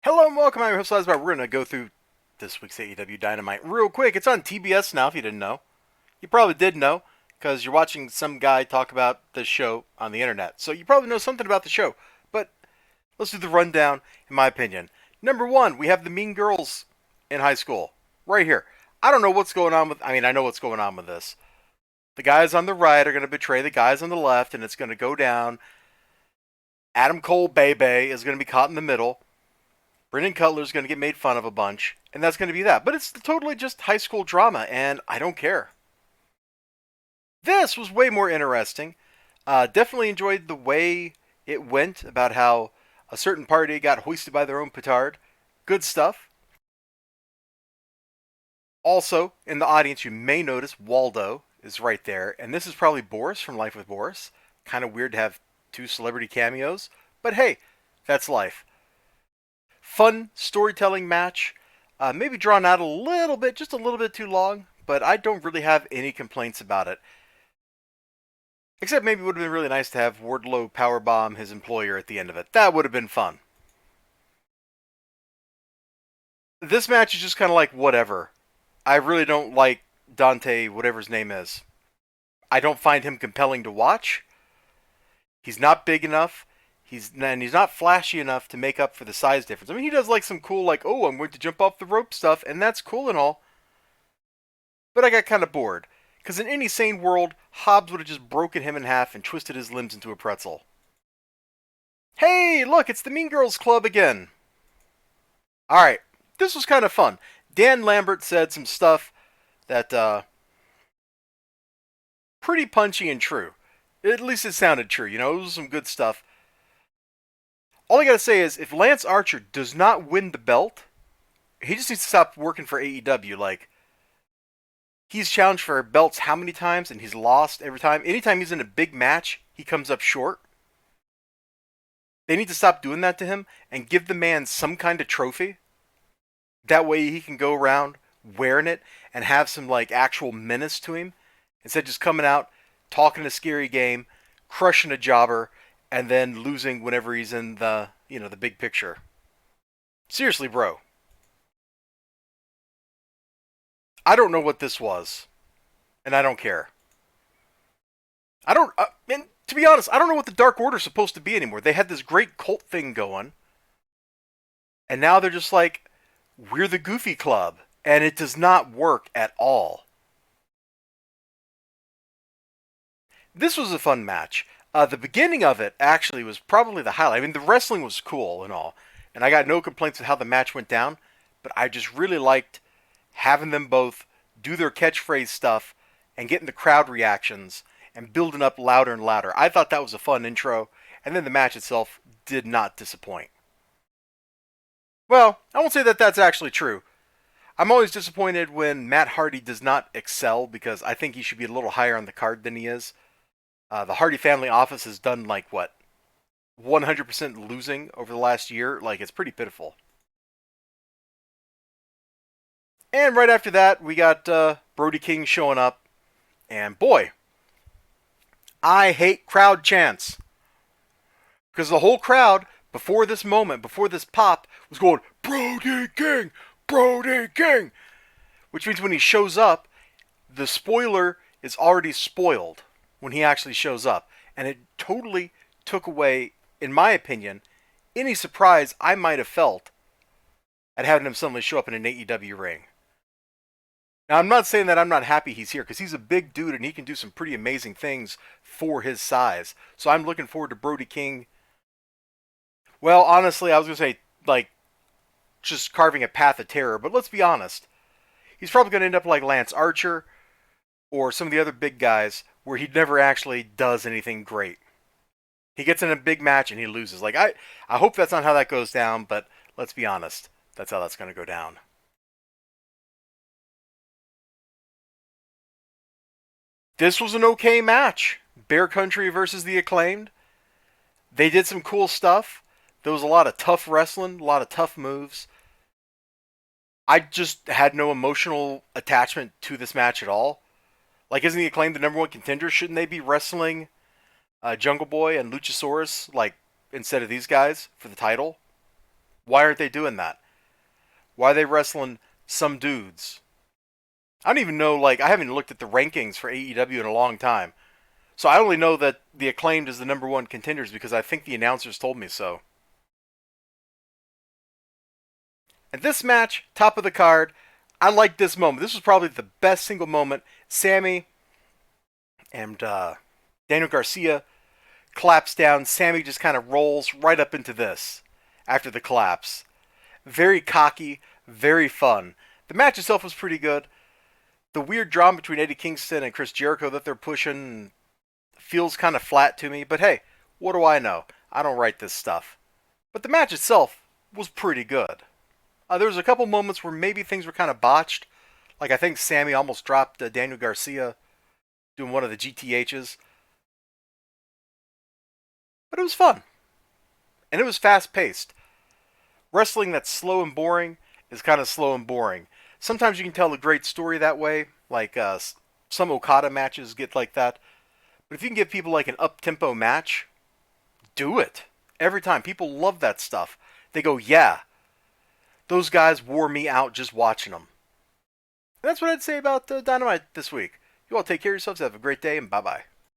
Hello and welcome. I'm your host, elizibar. We're going to go through this week's AEW Dynamite real quick. It's on TBS now if you didn't know. You probably did know because you're watching some guy talk about the show on the internet. So you probably know something about the show. But let's do the rundown, in my opinion. Number one, we have the Mean Girls in high school. Right here. I don't know what's going on with... I know what's going on with this. The guys on the right are going to betray the guys on the left, and it's going to go down. Adam Cole Bebe is going to be caught in the middle. Brendan Cutler's going to get made fun of a bunch, and that's going to be that. But it's totally just high school drama, and I don't care. This was way more interesting. Definitely enjoyed the way it went about how a certain party got hoisted by their own petard. Good stuff. Also, in the audience, you may notice Waldo is right there, and this is probably Boris from Life with Boris. Kind of weird to have two celebrity cameos, but hey, that's life. Fun storytelling match. Maybe drawn out a little bit, just a little bit too long, but I don't really have any complaints about it. Except maybe it would have been really nice to have Wardlow powerbomb his employer at the end of it. That would have been fun. This match is just kind of like whatever. I really don't like Dante, whatever his name is. I don't find him compelling to watch. He's not big enough. He's not flashy enough to make up for the size difference. I mean, he does like some cool, like, oh, I'm going to jump off the rope stuff, and that's cool and all. But I got kind of bored. Because in any sane world, Hobbs would have just broken him in half and twisted his limbs into a pretzel. Hey, look, it's the Mean Girls Club again. Alright, this was kind of fun. Dan Lambert said some stuff that, pretty punchy and true. At least it sounded true, you know, it was some good stuff. All I gotta say is, if Lance Archer does not win the belt, he just needs to stop working for AEW. Like, he's challenged for belts how many times, and he's lost every time. Anytime he's in a big match, he comes up short. They need to stop doing that to him and give the man some kind of trophy. That way he can go around wearing it and have some, like, actual menace to him. Instead of just coming out, talking a scary game, crushing a jobber, and then losing whenever he's in the big picture. Seriously, bro. I don't know what this was, and I don't care. I don't. And to be honest, I don't know what the Dark Order's supposed to be anymore. They had this great cult thing going, and now they're just like, we're the Goofy Club, and it does not work at all. This was a fun match. The beginning of it actually was probably the highlight. I mean, the wrestling was cool and all, and I got no complaints with how the match went down, but I just really liked having them both do their catchphrase stuff and getting the crowd reactions and building up louder and louder. I thought that was a fun intro, and then the match itself did not disappoint. Well, I won't say that that's actually true. I'm always disappointed when Matt Hardy does not excel because I think he should be a little higher on the card than he is. The Hardy family office has done like what 100% losing over the last year. Like, it's pretty pitiful. And right after that, we got Brody King showing up. And boy, I hate crowd chants. Because the whole crowd, before this moment, before this pop, was going, Brody King! Brody King! Which means when he shows up, the spoiler is already spoiled when he actually shows up. And it totally took away, in my opinion, any surprise I might have felt at having him suddenly show up in an AEW ring. Now, I'm not saying that I'm not happy he's here, because he's a big dude and he can do some pretty amazing things for his size. So I'm looking forward to Brody King. Well, honestly, I was going to say, like, just carving a path of terror, but let's be honest. He's probably going to end up like Lance Archer or some of the other big guys where he never actually does anything great. He gets in a big match and he loses. Like, I hope that's not how that goes down, but let's be honest. That's how that's going to go down. This was an okay match. Bear Country versus the Acclaimed. They did some cool stuff. There was a lot of tough wrestling, a lot of tough moves. I just had no emotional attachment to this match at all. Like, isn't the Acclaimed the number one contender? Shouldn't they be wrestling Jungle Boy and Luchasaurus, like, instead of these guys for the title? Why aren't they doing that? Why are they wrestling some dudes? I don't even know, like, I haven't looked at the rankings for AEW in a long time. So I only know that the Acclaimed is the number one contenders because I think the announcers told me so. And this match, top of the card, I liked this moment. This was probably the best single moment. Sammy and Daniel Garcia collapse down. Sammy just kind of rolls right up into this after the collapse. Very cocky, very fun. The match itself was pretty good. The weird drama between Eddie Kingston and Chris Jericho that they're pushing feels kind of flat to me, but hey, what do I know? I don't write this stuff. But the match itself was pretty good. There was a couple moments where maybe things were kind of botched. Like I think Sammy almost dropped Daniel Garcia doing one of the GTHs. But it was fun. And it was fast paced. Wrestling that's slow and boring is kind of slow and boring. Sometimes you can tell a great story that way. Like some Okada matches get like that. But if you can give people like an up-tempo match, do it. Every time. People love that stuff. They go, yeah, those guys wore me out just watching them. And that's what I'd say about Dynamite this week. You all take care of yourselves. Have a great day, and bye-bye.